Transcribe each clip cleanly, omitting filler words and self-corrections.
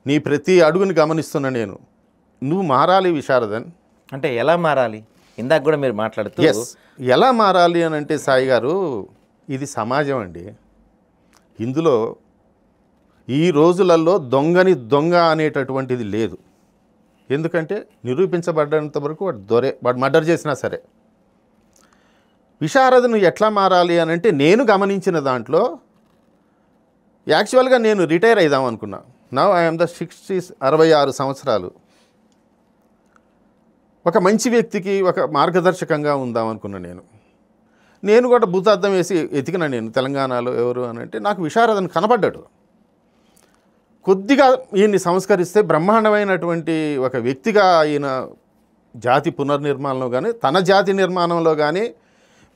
నీ ప్రతి అడుగుని గమనిస్తున్నా నేను. నువ్వు మారాలి విశారదన్. అంటే ఎలా మారాలి? ఇందాక కూడా మీరు మాట్లాడుతూ ఎలా మారాలి అని అంటే సాయి గారు, ఇది సమాజం అండి. ఇందులో ఈ రోజులలో దొంగని దొంగ అనేటటువంటిది లేదు. ఎందుకంటే నిరూపించబడ్డంత వరకు వాడు మర్డర్ చేసినా సరే. విశారదను ఎట్లా మారాలి అని అంటే, నేను గమనించిన దాంట్లో యాక్చువల్గా నేను రిటైర్ అయిదాం అనుకున్నా. నౌ ఐఎమ్ ద 66 సంవత్సరాలు. ఒక మంచి వ్యక్తికి ఒక మార్గదర్శకంగా ఉందాం అనుకున్నా. నేను కూడా భూతార్థం వేసి ఎతికినా. నేను తెలంగాణలో ఎవరు అని అంటే నాకు విశారదను కనపడ్డాడు. కొద్దిగా ఈయన్ని సంస్కరిస్తే బ్రహ్మాండమైనటువంటి ఒక వ్యక్తిగా ఈయన జాతి పునర్నిర్మాణంలో కానీ, తన జాతి నిర్మాణంలో కానీ,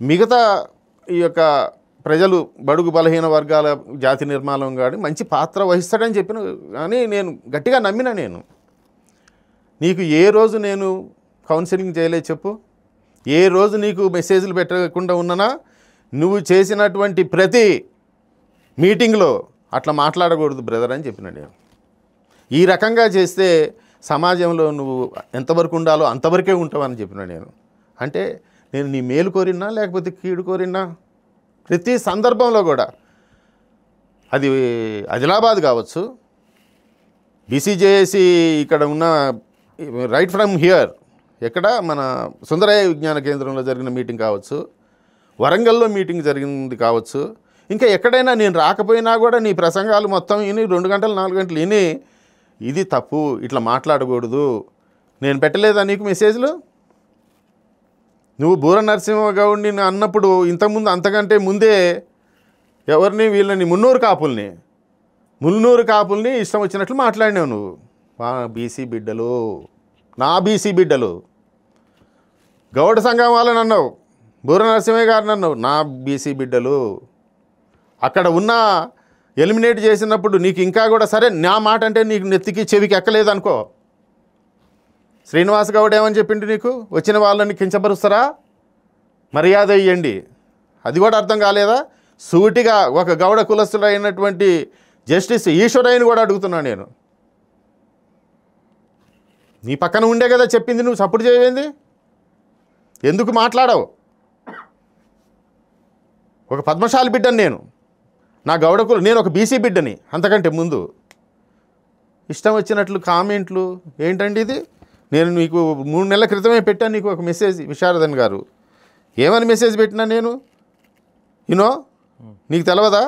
మిగతా ఈ యొక్క ప్రజలు బడుగు బలహీన వర్గాల జాతి నిర్మాణం కానీ మంచి పాత్ర వహిస్తాడని చెప్పిన. కానీ నేను గట్టిగా నమ్మిన. నీకు ఏ రోజు నేను కౌన్సిలింగ్ చేయలేదు చెప్పు? ఏ రోజు నీకు మెసేజ్లు పెట్టకుండా ఉన్నానా? నువ్వు చేసినటువంటి ప్రతి మీటింగ్లో అట్లా మాట్లాడకూడదు బ్రదర్ అని చెప్పిన. ఈ రకంగా చేస్తే సమాజంలో నువ్వు ఎంతవరకు ఉండాలో అంతవరకే ఉంటావని చెప్పిన. అంటే నేను నీ మేలు కోరినా లేకపోతే కీడు కోరినా, ప్రతి సందర్భంలో కూడా, అది ఆదిలాబాద్ కావచ్చు, బీసీజేఏసీ ఇక్కడ ఉన్న రైట్ ఫ్రమ్ హియర్, ఎక్కడ మన సుందరయ్య విజ్ఞాన కేంద్రంలో జరిగిన మీటింగ్ కావచ్చు, వరంగల్లో మీటింగ్ జరిగింది కావచ్చు, ఇంకా ఎక్కడైనా నేను రాకపోయినా కూడా నీ ప్రసంగాలు మొత్తం విని 2 గంటలు 4 గంటలు విని ఇది తప్పు, ఇట్లా మాట్లాడకూడదు, నేను పెట్టలేదా నీకు మెసేజ్లు? నువ్వు బూర నరసింహగౌడ్ని అన్నప్పుడు ఇంతకుముందు అంతకంటే ముందే ఎవరిని, వీళ్ళని మున్నూరు కాపుల్ని ఇష్టం వచ్చినట్లు మాట్లాడినావు నువ్వు. బీసీ బిడ్డలు, నా బీసీ బిడ్డలు, గౌడ సంఘం వాళ్ళని అన్నావు, బూర నరసింహయ్య గారిని అన్నావు, నా బీసీ బిడ్డలు. అక్కడ ఉన్న ఎలిమినేట్ చేసినప్పుడు నీకు ఇంకా కూడా సరే నా మాట అంటే నీకు నెత్తికి చెవికి ఎక్కలేదనుకో. శ్రీనివాస్ గౌడ్ ఏమని చెప్పిండు నీకు? వచ్చిన వాళ్ళని కించపరుస్తారా, మర్యాద ఇవ్వండి. అది కూడా అర్థం కాలేదా? సూటిగా ఒక గౌడ కులస్తుడైనటువంటి జస్టిస్ ఈశ్వరయ్యని కూడా అడుగుతున్నా నేను. నీ పక్కన ఉండే కదా చెప్పింది, నువ్వు సపోర్ట్ చేయవేంది? ఎందుకు మాట్లాడవు? ఒక పద్మశాలి బిడ్డని నేను, నా గౌడ కుల, నేను ఒక బీసీ బిడ్డని. అంతకంటే ముందు ఇష్టం వచ్చినట్లు కామెంట్లు ఏంటండి ఇది? నేను నీకు 3 నెలల క్రితమే పెట్టాను నీకు ఒక మెసేజ్, విశారదన్ గారు. ఏమని మెసేజ్ పెట్టినా నేను? నీకు తెలవదా?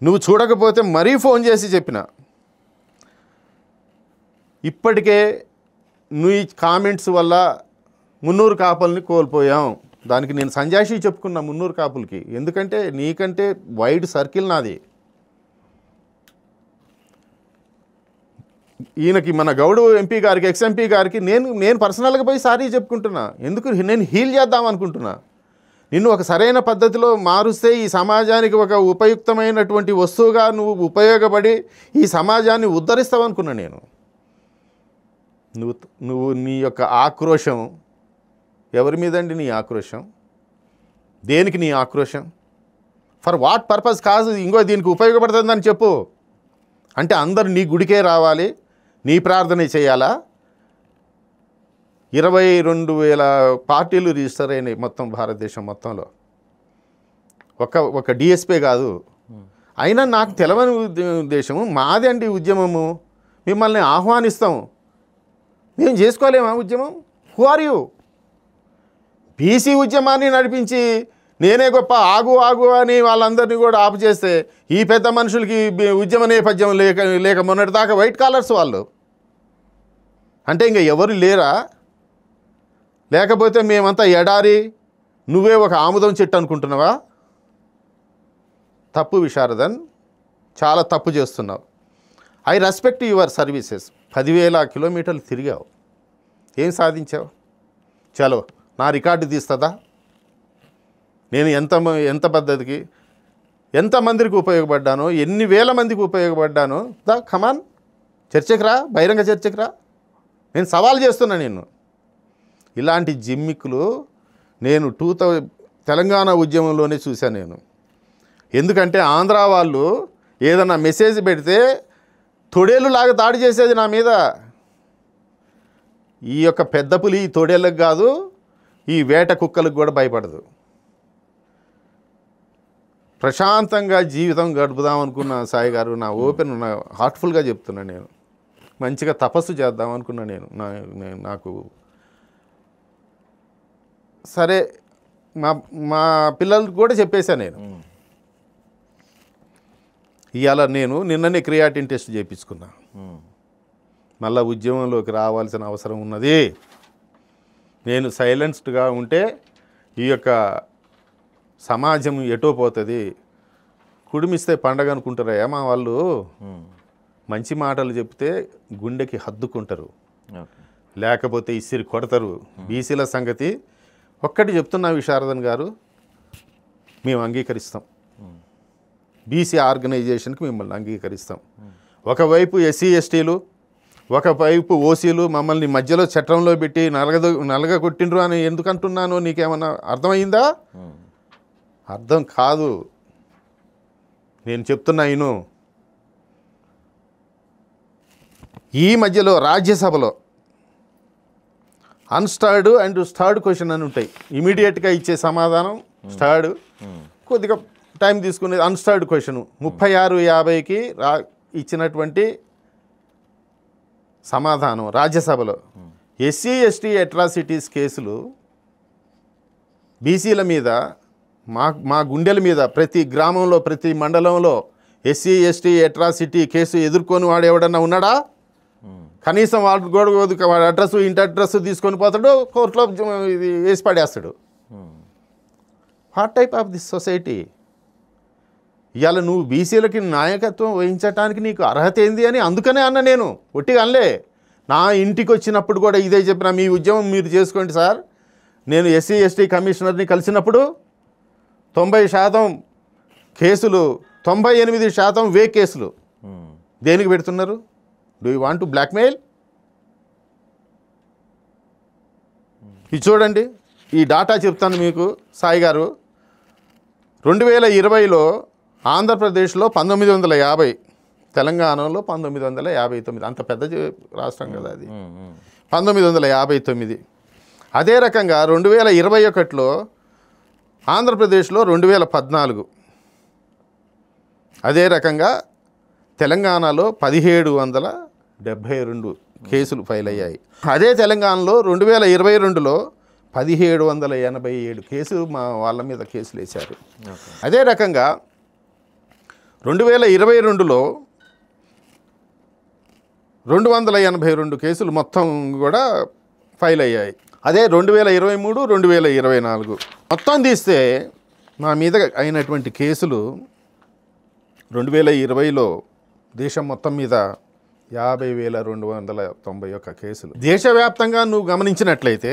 నువ్వు చూడకపోతే మరీ ఫోన్ చేసి చెప్పిన. ఇప్పటికే నువ్వు ఈ కామెంట్స్ వల్ల 300 కాపుల్ని కోల్పోయాం. దానికి నేను సంజాషి చెప్పుకున్నా 300 కాపులకి. ఎందుకంటే నీకంటే వైడ్ సర్కిల్ నాది. ఈయనకి, మన గౌడు ఎంపీ గారికి, ఎక్స్ఎంపీ గారికి నేను పర్సనల్గా పోయి సారీ చెప్పుకుంటున్నా. ఎందుకు? నేను హీల్ చేద్దాం అనుకుంటున్నా. నిన్ను ఒక సరైన పద్ధతిలో మారుస్తే ఈ సమాజానికి ఒక ఉపయుక్తమైనటువంటి వస్తువుగా నువ్వు ఉపయోగపడి ఈ సమాజాన్ని ఉద్ధరిస్తావనుకున్నా నేను. నువ్వు నీ యొక్క ఆక్రోశం ఎవరి మీదండి? నీ ఆక్రోశం దేనికి? నీ ఆక్రోశం ఫర్ వాట్ పర్పస్? కాదు ఇంకో దీనికి ఉపయోగపడుతుందని చెప్పు. అంటే అందరు నీ గుడికే రావాలి, నీ ప్రార్థన చేయాలా? 22,000 పార్టీలు రిజిస్టర్ అయినాయి మొత్తం భారతదేశం మొత్తంలో. ఒక డిఎస్పీ కాదు. అయినా నాకు తెలవని ఉద్దేశము మాది అండి ఉద్యమము. మిమ్మల్ని ఆహ్వానిస్తాం, మేము చేసుకోలేమా ఉద్యమం? Who are you? బీసీ ఉద్యమాన్ని నడిపించి నేనే గొప్ప, ఆగు అని వాళ్ళందరినీ కూడా ఆపు చేస్తే ఈ పెద్ద మనుషులకి ఉద్యమ నేపథ్యం లేక మొన్నటిదాకా వైట్ కాలర్స్ వాళ్ళు అంటే ఇంకా ఎవరు లేరా? లేకపోతే మేమంతా ఎడారి, నువ్వే ఒక ఆముదం చెట్టు అనుకుంటున్నావా? తప్పు విశారదన్, చాలా తప్పు చేస్తున్నావు. I respect your services. 10,000 కిలోమీటర్లు తిరిగావు, ఏం సాధించావు? చలో నా రికార్డు తీస్తుందా? నేను ఎంత పద్ధతికి ఎంతమందికి ఉపయోగపడ్డానో, ఎన్ని వేల మందికి ఉపయోగపడ్డానో. కమాన్, చర్చకు రా, బహిరంగ చర్చకు రా. నేను సవాల్ చేస్తున్నా నిన్ను. ఇలాంటి జిమ్మిక్కులు నేను తెలంగాణ ఉద్యమంలోనే చూశాను నేను. ఎందుకంటే ఆంధ్ర వాళ్ళు ఏదన్నా మెసేజ్ పెడితే తొడేలు లాగా దాడి చేసేది నా మీద. ఈ యొక్క పెద్ద పులి ఈ తొడేళ్ళకు కాదు, ఈ వేట కుక్కలకు కూడా భయపడదు. ప్రశాంతంగా జీవితం గడుపుదాం అనుకున్న సాయి గారు, నా ఓపెన్ హార్ట్ఫుల్గా చెప్తున్నా. నేను మంచిగా తపస్సు చేద్దాం అనుకున్నా. నాకు సరే మా పిల్లలకు కూడా చెప్పేశాను నేను. ఇవాళ నిన్ననే క్రియాటిన్ టెస్ట్ చేయించుకున్నా. మళ్ళా ఉద్యమంలోకి రావాల్సిన అవసరం ఉన్నది. నేను సైలెన్స్డ్గా ఉంటే ఈ యొక్క సమాజం ఎటో పోతుంది. కుడిమిస్తే పండగ అనుకుంటారా మా వాళ్ళు? మంచి మాటలు చెప్తే గుండెకి హద్దుకుంటారు, లేకపోతే ఇసిరి కొడతారు. బీసీల సంగతి ఒక్కటి చెప్తున్నా విశారదన్ గారు, మేము అంగీకరిస్తాం. బీసీ ఆర్గనైజేషన్కి మిమ్మల్ని అంగీకరిస్తాం. ఒకవైపు ఎస్సీ ఎస్టీలు, ఒకవైపు ఓసీలు మమ్మల్ని మధ్యలో చట్టంలో పెట్టి నలగొట్టిండ్రు అని ఎందుకు అంటున్నాను? నీకేమన్నా అర్థమైందా? అర్థం కాదు. నేను చెప్తున్నా ఇను. ఈ మధ్యలో రాజ్యసభలో అన్స్టర్డ్ అండ్ స్టర్డ్ క్వశ్చన్ అని ఉంటాయి. ఇమీడియట్గా ఇచ్చే సమాధానం స్టర్డ్, కొద్దిగా టైం తీసుకునేది అన్స్టర్డ్ క్వశ్చన్. 36-50కి ఇచ్చినటువంటి సమాధానం రాజ్యసభలో. ఎస్సీ ఎస్టీ అట్రాసిటీస్ కేసులు బీసీల మీద, మా గుండెల మీద, ప్రతి గ్రామంలో ప్రతి మండలంలో ఎస్సీ ఎస్టీ అట్రాసిటీ కేసు ఎదుర్కొని వాడు ఎవడన్నా ఉన్నాడా? కనీసం వాడు వాడి అడ్రస్ ఇంటి అడ్రస్ తీసుకొని పోతాడు, కోర్టులో ఇది వేసి పడేస్తాడు. What type of this society? ఇవాళ నువ్వు బీసీలకి నాయకత్వం వహించడానికి నీకు అర్హత ఏంది అని అందుకనే అన్న. నేను ఒట్టిగా అనలే. నా ఇంటికి వచ్చినప్పుడు కూడా ఇదే చెప్పిన, మీ ఉద్యమం మీరు చేసుకోండి సార్. నేను ఎస్సీ ఎస్టీ కమిషనర్ని కలిసినప్పుడు 90% కేసులు, 98% వే కేసులు. దేనికి పెడుతున్నారు? Do you want to blackmail? ఇది చూడండి, ఈ డాటా చెప్తాను మీకు సాయి గారు. 2020లో ఆంధ్రప్రదేశ్లో 1950, తెలంగాణలో 1959. అంత పెద్ద రాష్ట్రం కదా అది. 1959. అదే రకంగా 2021లో ఆంధ్రప్రదేశ్లో 2014. అదే రకంగా తెలంగాణలో 1772 కేసులు ఫైల్ అయ్యాయి. అదే తెలంగాణలో 2022లో 1787 కేసులు మా వాళ్ళ మీద కేసులు వేశారు. అదే రకంగా 2022లో 282 కేసులు మొత్తం కూడా ఫైల్ అయ్యాయి. అదే 2023, 2024 మొత్తం తీస్తే మా మీద అయినటువంటి కేసులు 2020లో దేశం మొత్తం మీద 50,291 కేసులు. దేశవ్యాప్తంగా నువ్వు గమనించినట్లయితే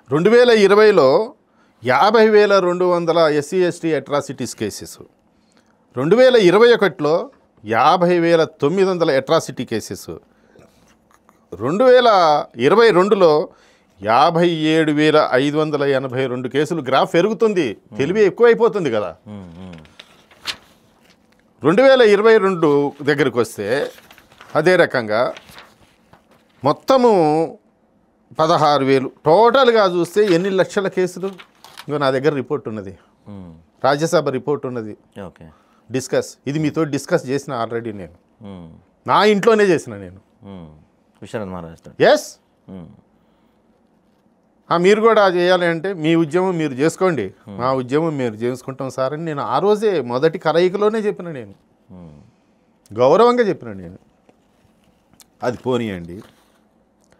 2020లో 50,200 ఎస్సీ ఎస్టీ అట్రాసిటీస్ కేసెస్, 2021లో 50,900 అట్రాసిటీ కేసెస్, 2022లో 57,582 కేసులు. గ్రాఫ్ పెరుగుతుంది, తెలివి ఎక్కువైపోతుంది కదా. 2022 దగ్గరికి వస్తే అదే రకంగా మొత్తము 16,000. టోటల్గా చూస్తే ఎన్ని లక్షల కేసులు? ఇంకో నా దగ్గర రిపోర్ట్ ఉన్నది, రాజ్యసభ రిపోర్ట్ ఉన్నది. ఓకే, డిస్కస్, ఇది మీతో డిస్కస్ చేసిన ఆల్రెడీ. నేను నా ఇంట్లోనే చేసిన. నేను ఎస్, మీరు కూడా చేయాలి అంటే మీ ఉద్యమం మీరు చేసుకోండి, మా ఉద్యమం మీరు చేసుకుంటాం సార్ అని నేను ఆ రోజే మొదటి కలయికలోనే చెప్పిన. నేను గౌరవంగా చెప్పిన. నేను అది పోనీయండి.